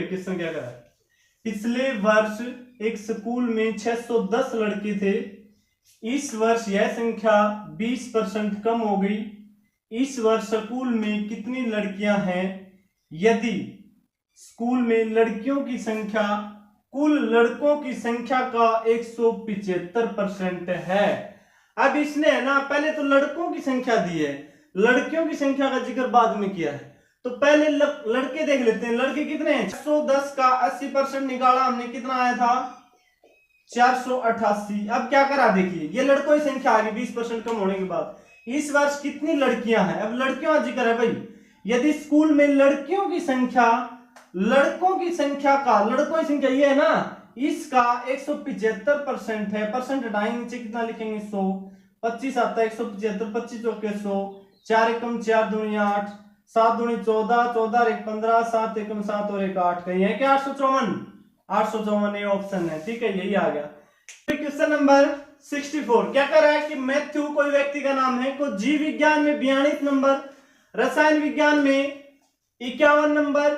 Question क्या करा है, पिछले वर्ष एक स्कूल में 610 लड़के थे, इस वर्ष यह संख्या 20% कम हो गई, इस वर्ष स्कूल में कितनी लड़कियां हैं, यदि स्कूल में लड़कियों की संख्या कुल लड़कों की संख्या का 175% है। अब इसने है ना पहले तो लड़कों की संख्या दी है, लड़कियों की संख्या का जिक्र बाद में किया है, तो पहले लड़के देख लेते हैं। लड़के कितने हैं, 610 का 80% निकाला हमने, कितना आया था 488। अब क्या करा देखिए, ये लड़कों की संख्या आ गई 20% कम होने के बाद, इस वर्ष कितनी लड़कियां हैं। अब लड़कियों का जिक्र है भाई, यदि स्कूल में लड़कियों की संख्या लड़कों की संख्या का, लड़कों की संख्या ये है ना, इसका 175% है, परसेंट हटाएंगे नीचे कितना लिखेंगे 100, 25 आता है 175, 25 चौके 100, 4 एकम 4 दूनी 8, 7 दूनी 14, 14 और 1 15, 7 एकम 7 और 1 8, कहीं है क्या 854, 854 ये ऑप्शन है, ठीक है यही आ गया। क्वेश्चन नंबर 64 क्या कर रहा है कि मैथ्यू कोई व्यक्ति का नाम है, को जीव विज्ञान में 42 नंबर, रसायन विज्ञान में 51 नंबर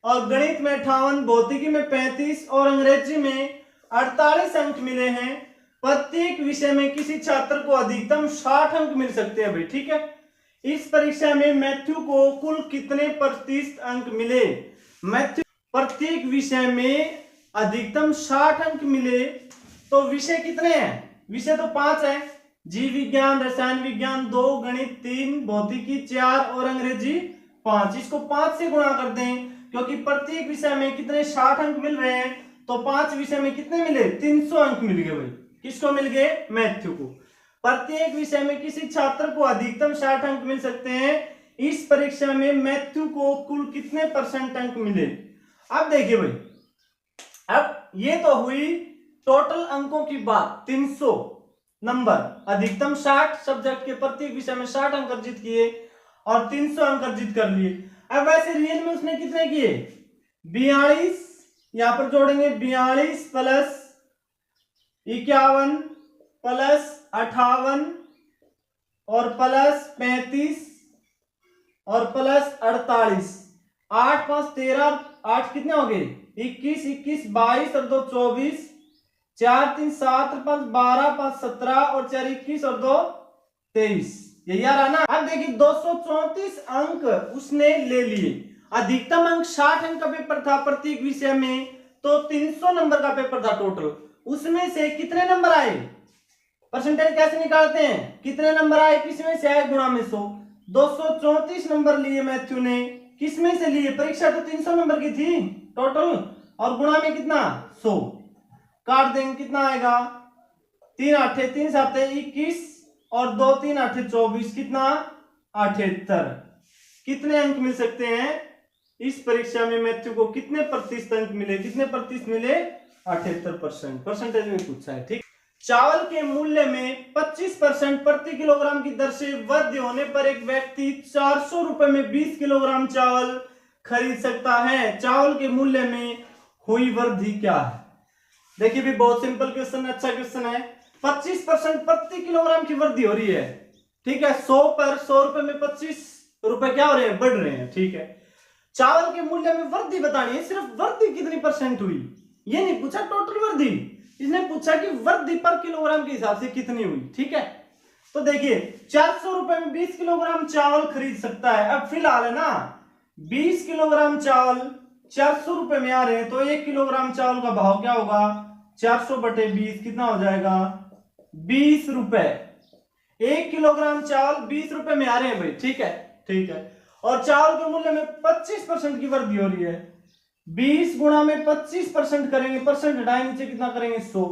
और गणित में 58, भौतिकी में 35 और अंग्रेजी में 48 अंक मिले हैं। प्रत्येक विषय में किसी छात्र को अधिकतम 60 अंक मिल सकते हैं भाई, ठीक है। इस परीक्षा में मैथ्यू को कुल कितने प्रतिशत अंक मिले, मैथ्यू प्रत्येक विषय में अधिकतम 60 अंक मिले, तो विषय कितने हैं, विषय तो 5 है, जीव विज्ञान, रसायन विज्ञान 2, गणित 3, भौतिकी 4 और अंग्रेजी 5, इसको 5 से गुणा कर दें क्योंकि प्रत्येक विषय में कितने 60 अंक मिल रहे हैं, तो 5 विषय में कितने मिले 300 अंक मिल गए भाई, किसको मिल गए, मैथ्यू को। प्रत्येक विषय में किसी छात्र को अधिकतम 60 अंक मिल सकते हैं, इस परीक्षा में मैथ्यू को कुल कितने % अंक मिले। अब देखिए भाई, अब ये तो हुई टोटल अंकों की बात, 300 नंबर, अधिकतम 60 सब्जेक्ट के प्रत्येक विषय में 60 अंक अर्जित किए और 300 अंक अर्जित कर लिए। अब वैसे रियल में उसने कितने किए, 42, यहां पर जोड़ेंगे 42 प्लस 51 प्लस 58 और प्लस 35 और प्लस 48, 8 5 13, 8 कितने हो गए 21, 21 22 और 2 24, 4 3 7 5 12, 5 17 और 4 21 और 2 23, यही आ रहा ना। अब देखिए 234 अंक उसने ले लिए, अधिकतम अंक 60 अंक का पेपर था प्रत्येक विषय में, तो 300 नंबर का पेपर था टोटल, उसमें से कितने नंबर आए, परसेंटेज कैसे निकालते हैं, कितने नंबर आए, किसमें से आए, गुणा में 100, 234 नंबर लिए मैथ्यू ने, किसमें से लिए, परीक्षा तो 300 नंबर की थी टोटल, और गुणा में कितना 100, काट देंगे कितना आएगा, 3 8 3 7 21 और 2 3 8 24, कितना 78, कितने अंक मिल सकते हैं इस परीक्षा में, मैथ्यू को कितने प्रतिशत अंक मिले, कितने प्रतिशत मिले 78%, परसेंटेज में पूछा है, ठीक। चावल के मूल्य में 25% प्रति किलोग्राम की दर से वृद्धि होने पर एक व्यक्ति 400 रुपए में 20 किलोग्राम चावल खरीद सकता है, चावल के मूल्य में हुई वृद्धि क्या है। देखिए भी बहुत सिंपल क्वेश्चन है, अच्छा क्वेश्चन है। 25% प्रति किलोग्राम की वृद्धि हो रही है, ठीक है, 100 पर 100 रुपए में 25 रुपए क्या हो रहे हैं, बढ़ रहे हैं, ठीक है। चावल के मूल्य में वृद्धि बतानी है, सिर्फ वृद्धि कितनी % हुई, ये नहीं पूछा टोटल वृद्धि, इसने पूछा कि वृद्धि पर किलोग्राम के हिसाब से कितनी हुई, ठीक है। तो देखिए 400 रुपए में 20 किलोग्राम चावल खरीद सकता है। अब फिलहाल है ना 20 किलोग्राम चावल 400 रुपए में आ रहे हैं, तो 1 किलोग्राम चावल का भाव क्या होगा, 400/20 कितना हो जाएगा 20 रुपए। 1 किलोग्राम चावल 20 रुपए में आ रहे हैं भाई, ठीक है, ठीक है। और चावल के मूल्य में 25% की वृद्धि हो रही है, 20 गुणा में 25% करेंगे, परसेंट हटाएंगे नीचे कितना करेंगे 100,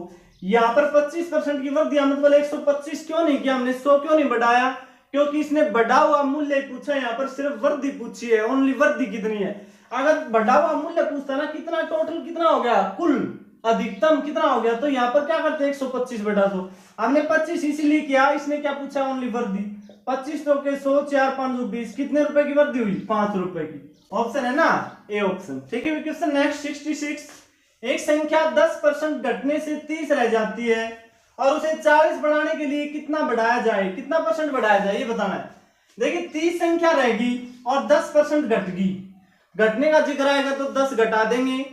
यहां पर 25% की वृद्धि, मतलब 125 क्यों नहीं किया हमने, 100 क्यों नहीं बढ़ाया, क्योंकि इसने बढ़ा हुआ मूल्य पूछा, यहाँ पर सिर्फ वृद्धि पूछी है, ओनली वृद्धि कितनी है। अगर बढ़ा हुआ मूल्य पूछता ना कितना टोटल कितना हो गया, कुल अधिकतम कितना हो गया, तो यहाँ पर क्या करते हैं 125/100, हमने 25 इसीलिए किया, इसने क्या पूछा ओनली वृद्धि, 25 तो के 100, 4 5 20, कितने रुपए की वृद्धि हुई 5 रुपए की, ऑप्शन है ना ए ऑप्शन, ठीक है। क्वेश्चन नेक्स्ट 66, एक संख्या 10% घटने से 30 रह जाती है और उसे 40 बढ़ाने के लिए कितना बढ़ाया जाए, कितना % बढ़ाया जाए ये बताना है। देखिए 30 संख्या रहेगी और 10% घट गई, घटने का जिक्र आएगा तो 10 घटा देंगे,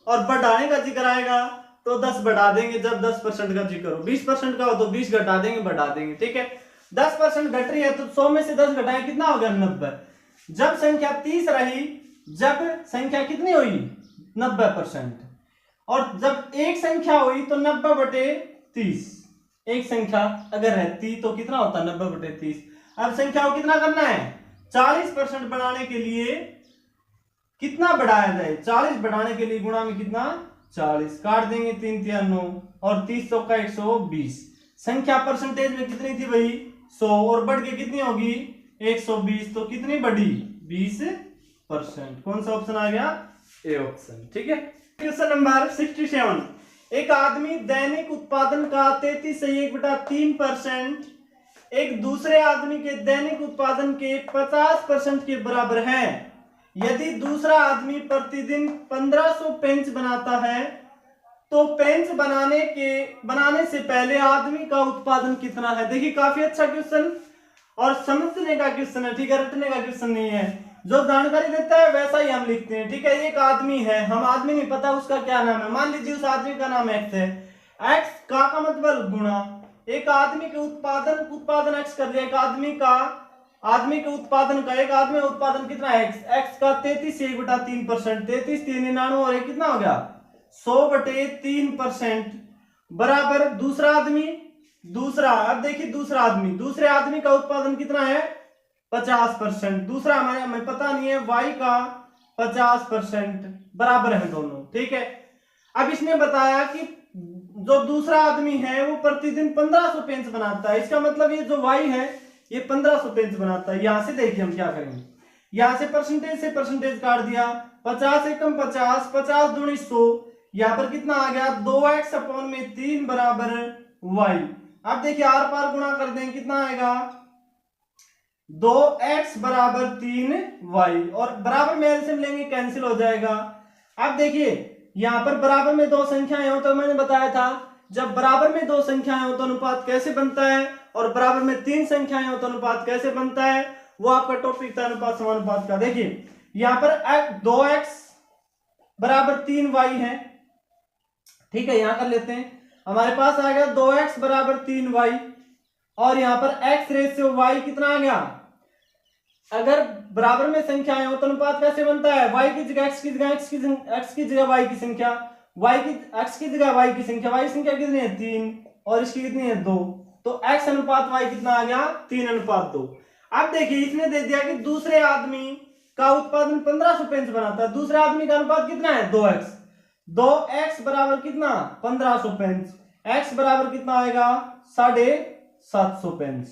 और बढ़ाने का जिक्र आएगा तो 10 बढ़ा देंगे। जब 10% का जिक्र हो, 20% का हो तो 20 घटा देंगे, बढ़ा देंगे, ठीक है। 10% घट रही है तो 100 में से 10 घटाए कितना हो गया? 90। जब संख्या 30 रही, जब संख्या कितनी हुई? 90%। और जब एक संख्या हुई तो 90/30। एक संख्या अगर रहती तो कितना होता? 90/30। अब संख्या को कितना करना है? 40% बढ़ाने के लिए कितना बढ़ाया जाए? 40 बढ़ाने के लिए गुणा में कितना? 40। काट देंगे, 3 3 9, और 30 का 120। संख्या परसेंटेज में कितनी थी भाई? 100, और बढ़ के कितनी होगी? 120। तो कितनी बढ़ी? 20%। कौन सा ऑप्शन आ गया? ए ऑप्शन, ठीक है। Question number 67। एक आदमी दैनिक उत्पादन का 33.1/3% एक दूसरे आदमी के दैनिक उत्पादन के 50% के बराबर है। यदि दूसरा आदमी प्रतिदिन 1500 पेंच बनाता है तो पेंच बनाने से पहले आदमी का उत्पादन कितना है? देखिए काफी अच्छा क्वेश्चन और समझने का क्वेश्चन है, ठीक है, रटने का क्वेश्चन नहीं है। जो जानकारी देता है वैसा ही हम लिखते हैं, ठीक है। एक आदमी है, हम आदमी नहीं पता उसका क्या नाम है, मान लीजिए उस आदमी का नाम एक्स है। एक्स का मतलब गुणा, एक आदमी के उत्पादन एक्स कर दिया, एक आदमी के उत्पादन का, एक आदमी का उत्पादन कितना है? एक्स का 33/1/3%, 33 3 99, और एक कितना हो गया? 100/3% बराबर दूसरा आदमी। अब देखिए दूसरे आदमी का उत्पादन कितना है? 50%। दूसरा हमें पता नहीं है, y का 50% बराबर है दोनों, ठीक है। अब इसने बताया कि जो दूसरा आदमी है वो प्रतिदिन 1500 पेंच बनाता है, इसका मतलब ये जो y है ये 1500 पेंच बनाता है। यहां से देखिए हम क्या करेंगे, यहां से परसेंटेज काट दिया, 50 एकम 50, 50 दूनी 100, यहां पर कितना आ गया? 2x/3 बराबर y। अब देखिए आर पार गुणा कर दें, कितना आएगा? 2x बराबर 3y, और बराबर में एलसीएम लेंगे, कैंसिल हो जाएगा। अब देखिए यहां पर बराबर में दो संख्याएं हो तो मैंने बताया था जब बराबर में दो संख्याएं हो तो अनुपात कैसे बनता है, और बराबर में 3 संख्याएं हो तो अनुपात कैसे बनता है, वो आपका टॉपिक था अनुपात समानुपात का। देखिए यहां पर 2x बराबर 3y है, ठीक है, यहां कर लेते हैं। हमारे पास आ गया 2x बराबर 3y, और यहां पर x रेशियो y कितना आ गया? अगर बराबर में संख्याएं हो तो अनुपात कैसे बनता है? y की जगह x की जगह x की जगह y की संख्या, x की जगह y की संख्या, y संख्या कितनी है? 3, और इसकी कितनी है? 2। तो x अनुपात y कितना आ गया? 3:2। अब देखिए इसने दे दिया कि दूसरे आदमी का उत्पादन 1500 पेंच बनाता है, दूसरे आदमी का अनुपात कितना है? 2x बराबर कितना? 1500 पेंच, x बराबर कितना आएगा? 750 पेंच।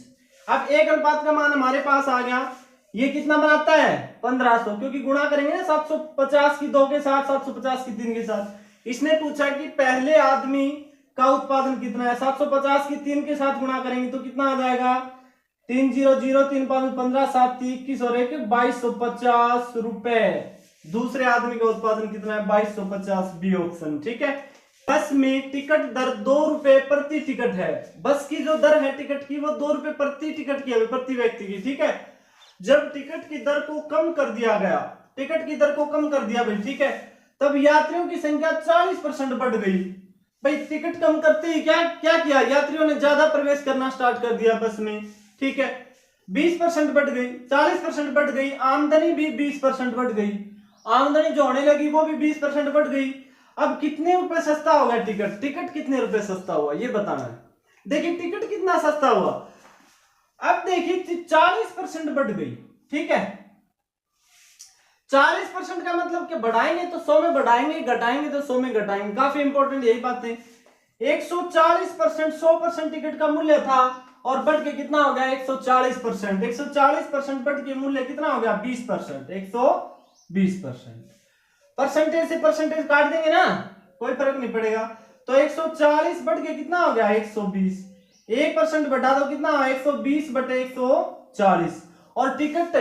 अब एक अनुपात का मान हमारे पास आ गया, ये कितना बनाता है? 1500, क्योंकि गुणा करेंगे ना 750 की 2 के साथ, 750 की 3 के साथ। इसने पूछा कि पहले आदमी का उत्पादन कितना है, 750 की 3 के साथ गुणा करेंगे तो कितना आ जाएगा? 3 0 0 3 5 15 7 21 और 1 2250 रुपए। दूसरे आदमी का उत्पादन कितना है? 2250, बी ऑप्शन, ठीक है। बस में टिकट दर 2 रुपए प्रति टिकट है। बस की जो दर है टिकट की वो 2 रुपए प्रति टिकट की है, प्रति व्यक्ति की, ठीक है। जब टिकट की दर को कम कर दिया गया, टिकट की दर को कम कर दिया भाई, ठीक है, तब यात्रियों की संख्या 40% बढ़ गई। भाई टिकट कम करते ही क्या किया? यात्रियों ने ज्यादा प्रवेश करना स्टार्ट कर दिया बस में, ठीक है। 20% बढ़ गई, 40% बढ़ गई, आमदनी भी 20% बढ़ गई, आमदनी जो होने लगी वो भी 20% बढ़ गई। अब कितने रुपए सस्ता हो गया टिकट कितने रुपए सस्ता हुआ ये बताना है। देखिए टिकट कितना सस्ता हुआ, अब देखिए 40% बढ़ गई, ठीक है। 40% का मतलब कि बढ़ाएंगे तो 100 में बढ़ाएंगे, घटाएंगे तो 100 में घटाएंगे। काफी इंपॉर्टेंट यही बातें। 140%, 100% टिकट का मूल्य था और बढ़ के कितना हो गया? 140%। 140% बढ़ के मूल्य कितना हो गया? 20%, 120%। परसेंटेज से परसेंटेज काट देंगे ना, कोई फर्क नहीं पड़ेगा। तो 140 बढ़ के कितना हो गया? 120। 1% बढ़ा दो कितना? 120/140। और टिकट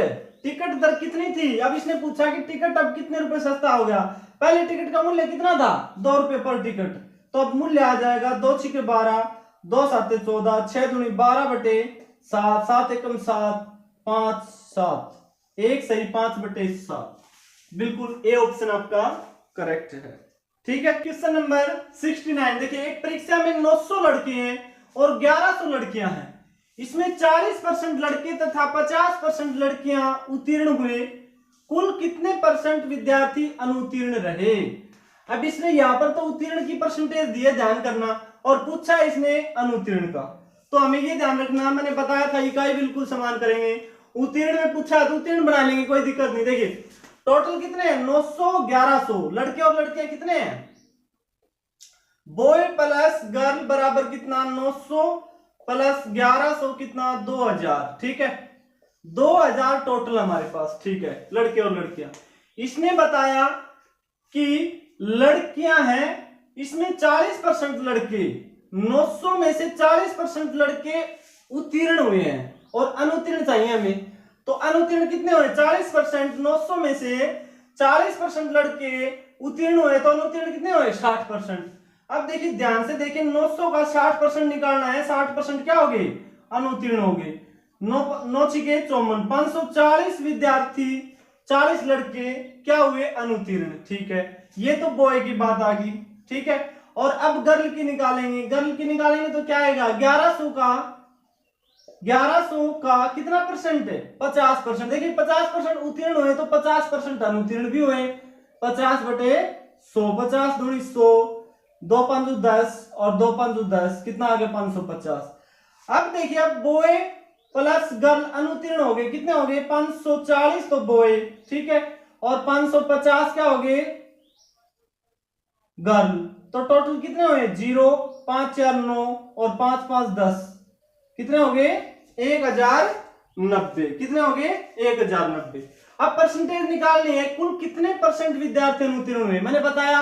दर कितनी थी? अब इसने पूछा कि टिकट अब कितने रुपए सस्ता हो गया। पहले टिकट का मूल्य कितना था? 2 रुपए पर टिकट। तो अब मूल्य आ जाएगा 2 6 12, 2 7 14, 6 दूनी 12/7, 7 एकम 7, 5 7, 1 सही 5/7। बिल्कुल ए ऑप्शन आपका करेक्ट है। ठीक है, क्वेश्चन नंबर 69 देखिए, एक परीक्षा में 900 लड़के हैं और 1100 लड़कियां हैं। इसमें 40% लड़के तथा 50% लड़कियां उत्तीर्ण हुए। कुल कितने परसेंट विद्यार्थी अनुत्तीर्ण रहे? अब इसने यहां पर तो उत्तीर्ण की परसेंटेज दिए, ध्यान करना, और पूछा है इसने अनुत्तीर्ण का, तो हमें ये ध्यान रखना, मैंने बताया था इकाई बिल्कुल समान करेंगे। उत्तीर्ण में पूछा तो उत्तीर्ण बना लेंगे, कोई दिक्कत नहीं। देखिए टोटल कितने हैं, 900 1100, लड़के और लड़कियां कितने हैं, बॉय प्लस गर्ल बराबर कितना, 900 प्लस 1100 कितना, 2000। ठीक है, 2000 टोटल हमारे पास। ठीक है, लड़के और लड़कियां। इसने बताया कि लड़कियां हैं, इसमें 40% लड़के, 900 में से 40% लड़के उत्तीर्ण हुए हैं और अनुत्तीर्ण चाहिए हमें, तो अनुत्तीर्ण कितने हुए, 40%। 900 में से 40% लड़के उत्तीर्ण हुए तो अनुत्तीर्ण कितने हुए, 60%। अब देखिए ध्यान से देखिए, 900 का 60% निकालना है, 60% क्या हो गए, अनुत्तीर्ण हो गए। 9 छिके 54, 540 विद्यार्थी, 40 लड़के क्या हुए, अनुत्तीर्ण। ठीक है, ये तो बॉय की बात आ गई। ठीक है, और अब गर्ल की निकालेंगे, गर्ल की निकालेंगे तो क्या आएगा, 1100 का कितना परसेंट है, 50%। देखिए 50% उत्तीर्ण हुए तो 50% अनुत्तीर्ण भी हुए। 50/100, 50 दूनी 100, 2 5 10 और 2 5 10, कितना आ गया, 550। अब देखिए, अब बॉय प्लस गर्ल अनुत्तीर्ण हो गए, कितने हो गए, 540 तो बॉय। ठीक है, और 550 क्या हो गए, गर्ल। तो टोटल कितने हुए, 0, 5 4 9 और 5 5 10, कितने हो गए, 1090। कितने हो गए, 1090। अब परसेंटेज निकालनी है, कुल कितने परसेंट विद्यार्थी अनुत्तीर्ण हुए। मैंने बताया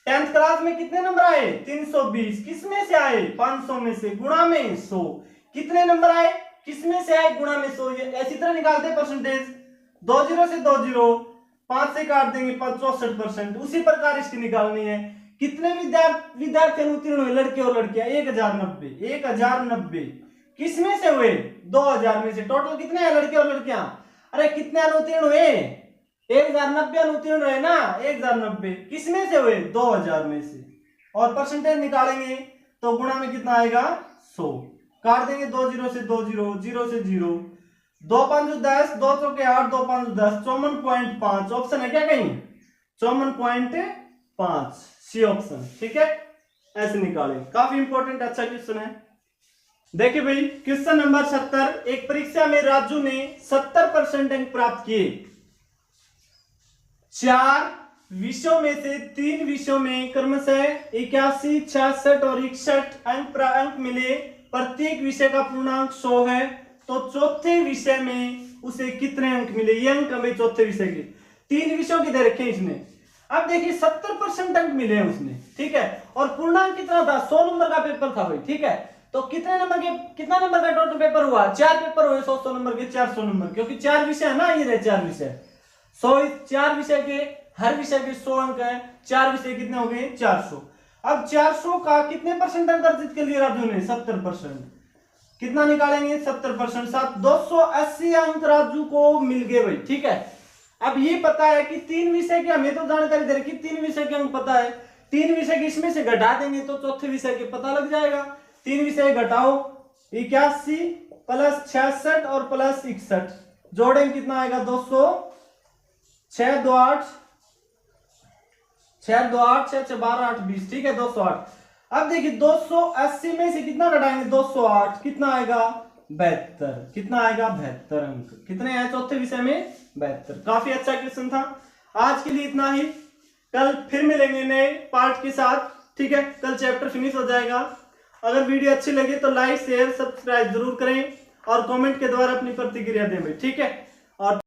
10th क्लास में कितने नंबर आए, 320। किसमें से आए, 500 में से, गुणा में 100। कितने नंबर आए, किसमें से आए, गुणा में 100। ये ऐसी तरह निकालते हैं परसेंटेज, 2 0 से 2 0, 5 से काट देंगे 64%। उसी प्रकार इसकी निकालनी है, कितने विद्यार्थी अनुत्तीर्ण हुए, लड़के और लड़कियां, 1090। 1090 किसमें से हुए, 2000 में से। टोटल कितने हैं, लड़के और लड़कियां, अरे कितने अनुत्तीर्ण हुए, 1090 अनुत्तीर्ण रहे ना, 1090 किसमें से हुए, 2000 में से। और परसेंटेज निकालेंगे तो गुणा में कितना आएगा, 100। काट देंगे 2 0 से 2 0, 0 से 0, 2 5 10, 2 चौके 8, 2 5 10, 54.5 ऑप्शन है क्या कहीं, 54.5 सी ऑप्शन। ठीक है, ऐसे निकालें, काफी इंपॉर्टेंट अच्छा क्वेश्चन है। देखिए भाई, क्वेश्चन नंबर 70, एक परीक्षा में राजू ने 70% अंक प्राप्त किए। 4 विषयों में से 3 विषयों में क्रमशः 81, 66 और 61 अंक मिले। प्रत्येक विषय का पूर्णांक 100 है, तो चौथे विषय में उसे कितने अंक मिले। ये अंक भाई चौथे विषय के, 3 विषयों की दे रखे इसने। अब देखिए 70% अंक मिले हैं उसने। ठीक है, और पूर्णांक कितना था, 100 नंबर का पेपर था भाई। ठीक है, तो कितने नंबर के, कितना नंबर का टोटल पेपर हुआ, 4 पेपर हुए 100 नंबर के, 400 नंबर, क्योंकि 4 विषय है ना, ये रहे 4 विषय, 100, 4 विषय के, हर विषय के 100 अंक है, 4 विषय कितने हो गए, 400। अब 400 का कितने परसेंट अंक अर्जित कर लिए राजू ने, 70%। कितना निकालेंगे, 70%, 280 अंक राजू को मिल गए भाई। ठीक है, अब ये पता है कि 3 विषय की, हमें तो जानकारी दे रखी, 3 विषय के अंक पता है, 3 विषय के इसमें से घटा देंगे तो चौथे विषय के पता लग जाएगा। 3 विषय घटाओ, 81 प्लस 66 और प्लस 61, जोड़ेंगे कितना आएगा, 200, 6 2 8, 6 2 8, 6 6 12 8 20। ठीक है, 208। अब देखिए 280 में से कितना घटाएंगे, 208, कितना आएगा, 72। कितना आएगा, 72 अंक। कितने हैं चौथे विषय में, 72। काफी अच्छा क्वेश्चन था। आज के लिए इतना ही, कल फिर मिलेंगे नए पार्ट के साथ। ठीक है, कल चैप्टर फिनिश हो जाएगा। अगर वीडियो अच्छी लगे तो लाइक शेयर सब्सक्राइब जरूर करें और कमेंट के द्वारा अपनी प्रतिक्रिया दें भाई। ठीक है, और